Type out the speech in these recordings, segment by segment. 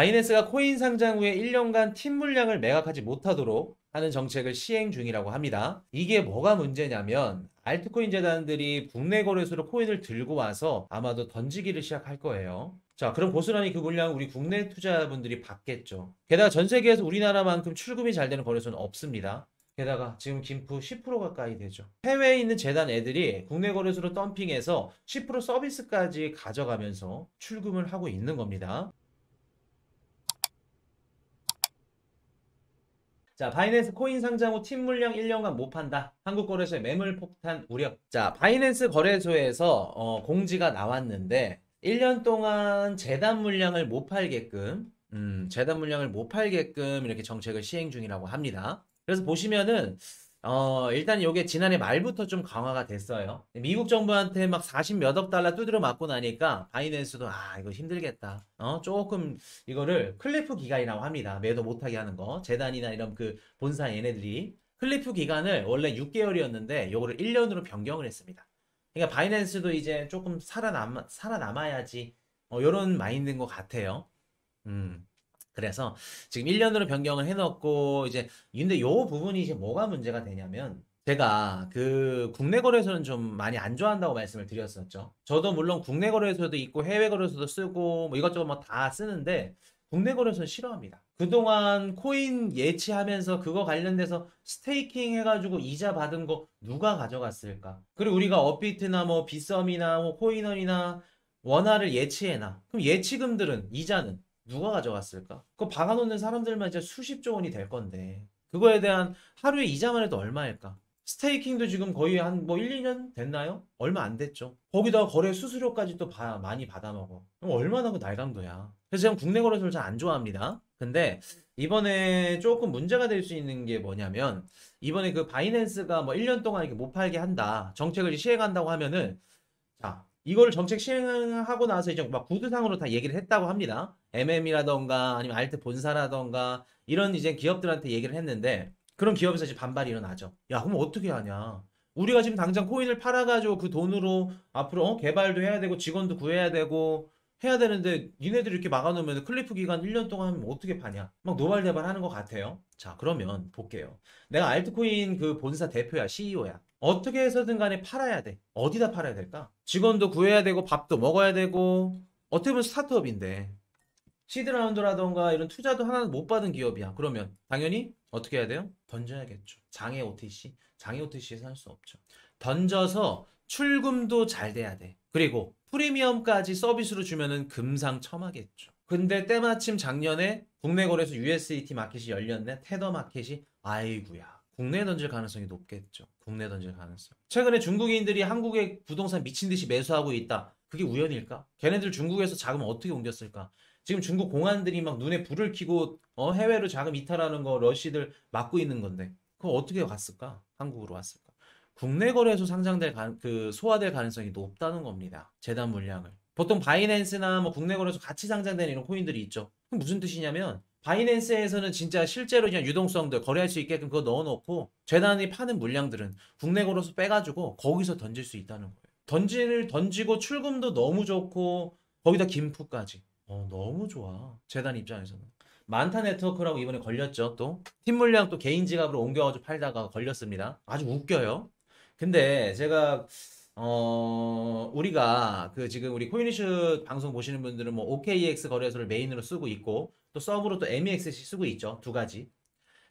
바이낸스가 코인 상장 후에 1년간 팀 물량을 매각하지 못하도록 하는 정책을 시행 중이라고 합니다. 이게 뭐가 문제냐면 알트코인 재단들이 국내 거래소로 코인을 들고 와서 아마도 던지기를 시작할 거예요. 자, 그럼 고스란히 그 물량을 우리 국내 투자분들이 받겠죠. 게다가 전 세계에서 우리나라만큼 출금이 잘 되는 거래소는 없습니다. 게다가 지금 김프 10% 가까이 되죠. 해외에 있는 재단 애들이 국내 거래소로 덤핑해서 10% 서비스까지 가져가면서 출금을 하고 있는 겁니다. 자, 바이낸스 코인 상장 후 팀 물량 1년간 못 판다. 한국 거래소의 매물 폭탄 우려. 자, 바이낸스 거래소에서 공지가 나왔는데 1년 동안 재단 물량을 못 팔게끔 재단 물량을 못 팔게끔 이렇게 정책을 시행 중이라고 합니다. 그래서 보시면은 일단 이게 지난해 말부터 좀 강화가 됐어요. 미국 정부한테 막 40 몇 억 달러 두드려 맞고 나니까 바이낸스도 이거 힘들겠다. 조금 이거를 클리프 기간이라고 합니다. 매도 못하게 하는 거. 재단이나 이런 그 본사 얘네들이 클리프 기간을 원래 6개월이었는데 요거를 1년으로 변경을 했습니다. 그러니까 바이낸스도 이제 조금 살아남아야지. 요런 마인드인 것 같아요. 음. 그래서 지금 1년으로 변경을 해놓고 이제 근데 요 부분이 이제 뭐가 문제가 되냐면 제가 그 국내 거래소는 좀 많이 안 좋아한다고 말씀을 드렸었죠. 저도 물론 국내 거래소도 있고 해외 거래소도 쓰고 뭐 이것저것 뭐 다 쓰는데 국내 거래소는 싫어합니다. 그동안 코인 예치하면서 그거 관련돼서 스테이킹 해가지고 이자 받은 거 누가 가져갔을까? 그리고 우리가 업비트나 뭐 빗썸이나 뭐 코인원이나 원화를 예치해놔. 그럼 예치금들은 이자는 누가 가져갔을까? 그거 박아놓는 사람들만 이제 수십조 원이 될 건데 그거에 대한 하루에 이자만 해도 얼마일까? 스테이킹도 지금 거의 한 뭐 1, 2년 됐나요? 얼마 안 됐죠. 거기다가 거래 수수료까지 또 많이 받아먹어. 그럼 얼마나 그 날강도야. 그래서 저는 국내 거래소를 잘 안 좋아합니다. 근데 이번에 조금 문제가 될 수 있는 게 뭐냐면 이번에 그 바이낸스가 뭐 1년 동안 이렇게 못 팔게 한다. 정책을 시행한다고 하면은 자, 이걸 정책 시행하고 나서 이제 막 구두상으로 다 얘기를 했다고 합니다. MM이라던가 아니면 알트 본사라던가 이런 이제 기업들한테 얘기를 했는데 그런 기업에서 이제 반발이 일어나죠. 야, 그럼 어떻게 하냐? 우리가 지금 당장 코인을 팔아가지고 그 돈으로 앞으로 개발도 해야 되고 직원도 구해야 되고 해야 되는데 니네들이 이렇게 막아놓으면 클리프 기간 1년 동안 하면 어떻게 파냐? 막 노발대발 하는 것 같아요. 자, 그러면 볼게요. 내가 알트코인 그 본사 대표야, CEO야. 어떻게 해서든 간에 팔아야 돼. 어디다 팔아야 될까? 직원도 구해야 되고 밥도 먹어야 되고 어떻게 보면 스타트업인데 시드라운드라던가 이런 투자도 하나도 못 받은 기업이야. 그러면 당연히 어떻게 해야 돼요? 던져야겠죠. 장애 OTC. 장애 OTC에서 할 수 없죠. 던져서 출금도 잘 돼야 돼. 그리고 프리미엄까지 서비스로 주면은 금상첨화겠죠. 근데 때마침 작년에 국내 거래소 USDT 마켓이 열렸네. 테더 마켓이 아이구야. 국내에 던질 가능성이 높겠죠. 국내에 던질 가능성. 최근에 중국인들이 한국의 부동산 미친 듯이 매수하고 있다. 그게 우연일까? 걔네들 중국에서 자금 어떻게 옮겼을까? 지금 중국 공안들이 막 눈에 불을 켜고 해외로 자금 이탈하는 거 러시들 막고 있는 건데 그거 어떻게 갔을까? 한국으로 왔을까? 국내 거래소 상장될 그 소화될 가능성이 높다는 겁니다. 재단 물량을. 보통 바이낸스나 뭐 국내 거래소 같이 상장되는 이런 코인들이 있죠. 그럼 무슨 뜻이냐면 바이낸스에서는 진짜 실제로 그냥 유동성들 거래할 수 있게끔 그거 넣어놓고 재단이 파는 물량들은 국내 거래소 빼가지고 거기서 던질 수 있다는 거예요. 던지고 출금도 너무 좋고 거기다 김프까지. 너무 좋아. 재단 입장에서는. 만타 네트워크라고 이번에 걸렸죠, 또. 팀 물량 또 개인 지갑으로 옮겨가지고 팔다가 걸렸습니다. 아주 웃겨요. 근데 제가, 우리가 그 지금 우리 코인이슈 방송 보시는 분들은 뭐 OKX 거래소를 메인으로 쓰고 있고 또 서브로 또 MEXC 쓰고 있죠. 두 가지.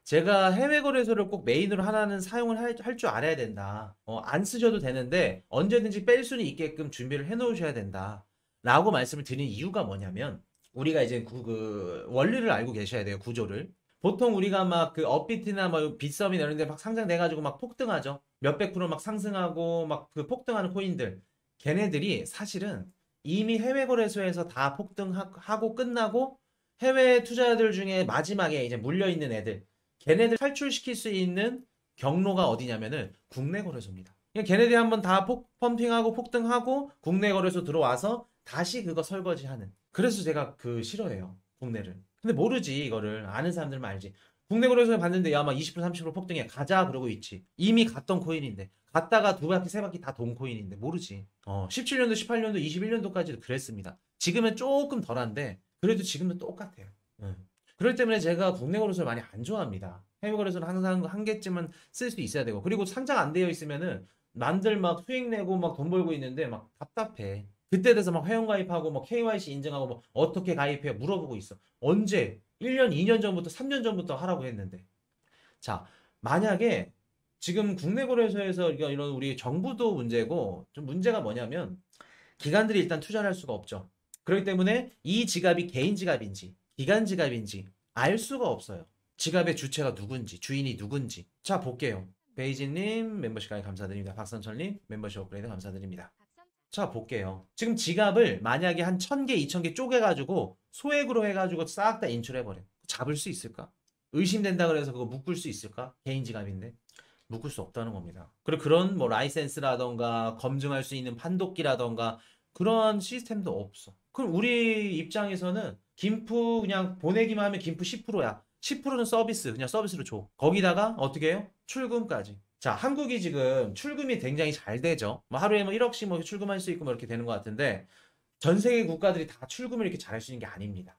제가 해외 거래소를 꼭 메인으로 하나는 사용을 할 줄 알아야 된다. 안 쓰셔도 되는데 언제든지 뺄 수는 있게끔 준비를 해 놓으셔야 된다. 라고 말씀을 드린 이유가 뭐냐면 우리가 이제 그 원리를 알고 계셔야 돼요. 구조를. 보통 우리가 막 그 업비트나 뭐 빗썸이나 이런 데 막 상장돼가지고 막 폭등하죠. 몇백 프로 막 상승하고 막 그 폭등하는 코인들. 걔네들이 사실은 이미 해외 거래소에서 다 폭등하고 끝나고 해외 투자자들 중에 마지막에 이제 물려있는 애들. 걔네들 탈출시킬 수 있는 경로가 어디냐면은 국내 거래소입니다. 그냥 걔네들이 한번 다 펌핑하고 폭등하고 국내 거래소 들어와서 다시 그거 설거지하는. 그래서 제가 그 싫어해요. 국내를. 근데 모르지 이거를. 아는 사람들만 알지. 국내 거래소에 봤는데 야 막 20% 30% 폭등해. 가자 그러고 있지. 이미 갔던 코인인데. 갔다가 두 바퀴 세 바퀴 다 돈 코인인데 모르지. 17년도 18년도 21년도까지도 그랬습니다. 지금은 조금 덜한데 그래도 지금은 똑같아요. 그럴 때문에 제가 국내 거래소를 많이 안 좋아합니다. 해외 거래소는 항상 한 개쯤은 쓸 수 있어야 되고, 그리고 상장 안 되어 있으면은 남들 막 수익 내고 막 돈 벌고 있는데 막 답답해. 그때 돼서 막 회원 가입하고 뭐 KYC 인증하고 뭐 어떻게 가입해 물어보고 있어. 언제? 1년, 2년 전부터 3년 전부터 하라고 했는데. 자, 만약에 지금 국내 거래소에서 이런 우리 정부도 문제고, 좀 문제가 뭐냐면 기관들이 일단 투자를 할 수가 없죠. 그렇기 때문에 이 지갑이 개인 지갑인지 기관 지갑인지 알 수가 없어요. 지갑의 주체가 누군지, 주인이 누군지. 자, 볼게요. 베이지님 멤버십 가입 감사드립니다. 박선철님 멤버십 업그레이드 감사드립니다. 자, 볼게요. 지금 지갑을 만약에 한 1000개, 2000개 쪼개가지고 소액으로 해가지고 싹 다 인출해버려. 잡을 수 있을까? 의심된다 그래서 그거 묶을 수 있을까? 개인 지갑인데. 묶을 수 없다는 겁니다. 그리고 그런 뭐 라이센스라던가 검증할 수 있는 판독기라던가 그런 시스템도 없어. 그럼 우리 입장에서는 김프 그냥 보내기만 하면 김프 10%야. 10%는 서비스, 그냥 서비스로 줘. 거기다가 어떻게 해요? 출금까지. 자, 한국이 지금 출금이 굉장히 잘 되죠. 뭐 하루에 뭐 1억씩 뭐 출금할 수 있고 뭐 이렇게 되는 것 같은데 전 세계 국가들이 다 출금을 이렇게 잘할 수 있는 게 아닙니다.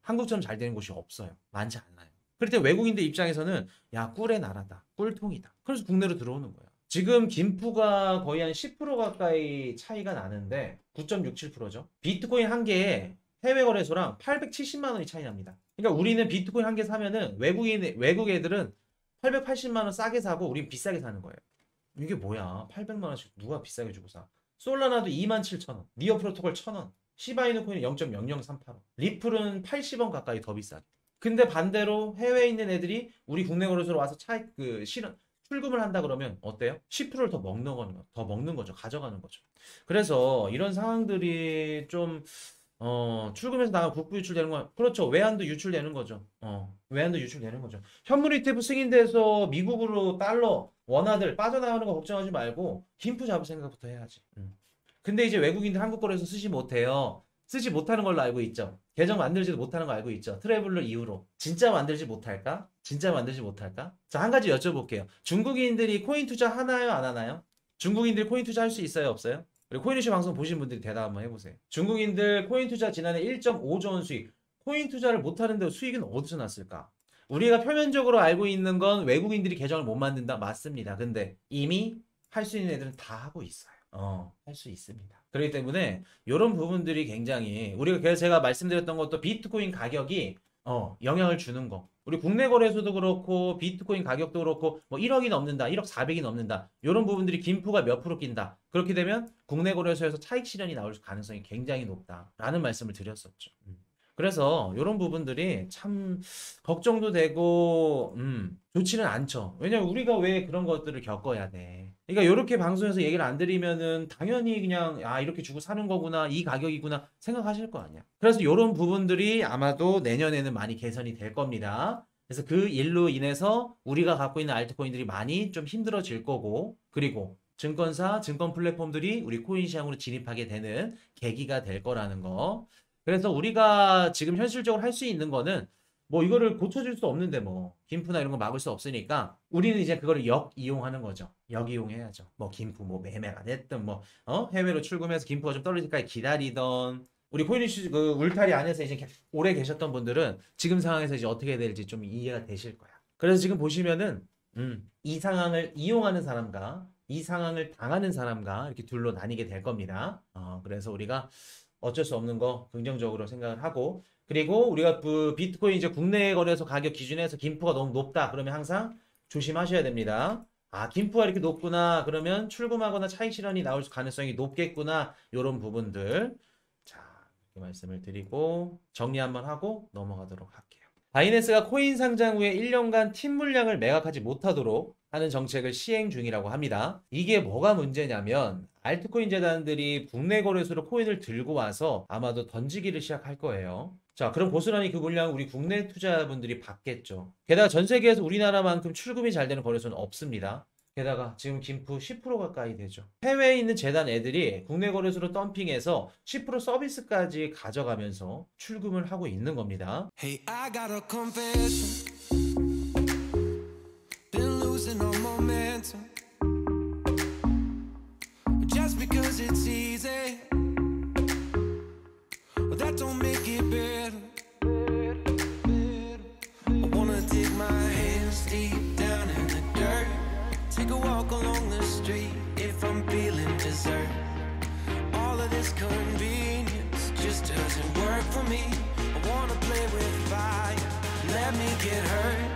한국처럼 잘 되는 곳이 없어요. 많지 않아요. 그럴 때 외국인들 입장에서는 야, 꿀의 나라다. 꿀통이다. 그래서 국내로 들어오는 거야. 지금 김프가 거의 한 10% 가까이 차이가 나는데 9.67%죠. 비트코인 한 개에 해외 거래소랑 870만 원이 차이 납니다. 그러니까 우리는 비트코인 한 개 사면은 외국 애들은 880만 원 싸게 사고 우린 비싸게 사는 거예요. 이게 뭐야? 800만 원씩 누가 비싸게 주고 사? 솔라나도 27,000원, 니어 프로토콜 1,000원, 시바이누 코인 0.0038원, 리플은 80원 가까이 더 비싸게. 근데 반대로 해외에 있는 애들이 우리 국내 거래소로 와서 출금을 한다 그러면 어때요? 10%를 더 먹는 거죠. 가져가는 거죠. 그래서 이런 상황들이 좀 출금해서 나가 국부 유출되는 거 그렇죠. 외환도 유출되는 거죠. 외환도 유출되는 거죠. 현물 ETF 승인돼서 미국으로 달러 원화들 빠져나가는 거 걱정하지 말고 김프 잡을 생각부터 해야지. 근데 이제 외국인들 한국 거래소 쓰지 못해요. 쓰지 못하는 걸로 알고 있죠. 계정 만들지도 못하는 거 알고 있죠. 트래블러 이후로. 진짜 만들지 못할까? 진짜 만들지 못할까? 자, 한 가지 여쭤볼게요. 중국인들이 코인 투자 하나요? 안 하나요? 중국인들이 코인 투자 할 수 있어요? 없어요? 그리고 코인이슈 방송 보신 분들이 대답 한번 해보세요. 중국인들 코인 투자 지난해 1.5조 원 수익. 코인 투자를 못하는데 수익은 어디서 났을까? 우리가 표면적으로 알고 있는 건 외국인들이 계정을 못 만든다. 맞습니다. 근데 이미 할 수 있는 애들은 다 하고 있어요. 할 수 있습니다. 그렇기 때문에 이런 부분들이 굉장히 우리가 그래서 제가 말씀드렸던 것도 비트코인 가격이 영향을 주는 거. 우리 국내 거래소도 그렇고 비트코인 가격도 그렇고 뭐 1억이 넘는다, 1억 4백이 넘는다. 이런 부분들이 김프가 몇 프로 낀다. 그렇게 되면 국내 거래소에서 차익 실현이 나올 가능성이 굉장히 높다라는 말씀을 드렸었죠. 그래서 이런 부분들이 참 걱정도 되고 좋지는 않죠. 왜냐면 우리가 왜 그런 것들을 겪어야 돼. 그러니까 이렇게 방송에서 얘기를 안 드리면은 당연히 그냥 이렇게 주고 사는 거구나, 이 가격이구나 생각하실 거 아니야. 그래서 이런 부분들이 아마도 내년에는 많이 개선이 될 겁니다. 그래서 그 일로 인해서 우리가 갖고 있는 알트코인들이 많이 좀 힘들어질 거고, 그리고 증권사, 증권 플랫폼들이 우리 코인 시장으로 진입하게 되는 계기가 될 거라는 거. 그래서 우리가 지금 현실적으로 할 수 있는 거는 뭐 이거를 고쳐줄 수 없는데 뭐 김프나 이런 거 막을 수 없으니까 우리는 이제 그거를 역이용하는 거죠. 역이용해야죠. 뭐 김프 뭐 매매가 됐든 뭐 해외로 출금해서 김프가 좀 떨어질 때까지 기다리던 우리 코인이슈 그 울타리 안에서 이제 오래 계셨던 분들은 지금 상황에서 이제 어떻게 해야 될지 좀 이해가 되실 거야. 그래서 지금 보시면은 이 상황을 이용하는 사람과 이 상황을 당하는 사람과 이렇게 둘로 나뉘게 될 겁니다. 그래서 우리가 어쩔 수 없는 거 긍정적으로 생각을 하고, 그리고 우리가 그 비트코인 이제 국내 거래소 가격 기준에서 김프가 너무 높다 그러면 항상 조심하셔야 됩니다. 김프가 이렇게 높구나 그러면 출금하거나 차익 실현이 나올 가능성이 높겠구나, 이런 부분들 자 이렇게 말씀을 드리고 정리 한번 하고 넘어가도록 할게요. 바이낸스가 코인 상장 후에 1년간 팀 물량을 매각하지 못하도록 하는 정책을 시행 중이라고 합니다. 이게 뭐가 문제냐면 알트코인 재단들이 국내 거래소로 코인을 들고 와서 아마도 던지기를 시작할 거예요. 자, 그럼 고스란히 그 물량을 우리 국내 투자분들이 받겠죠. 게다가 전 세계에서 우리나라만큼 출금이 잘 되는 거래소는 없습니다. 게다가 지금 김프 10% 가까이 되죠. 해외에 있는 재단 애들이 국내 거래소로 덤핑해서 10% 서비스까지 가져가면서 출금을 하고 있는 겁니다. Hey, I got a confession. Been losing all momentum. Just because it's easy, well, that don't make it better. deep down in the dirt. Take a walk along the street if I'm feeling dessert. All of this convenience just doesn't work for me. I wanna play with fire, let me get hurt.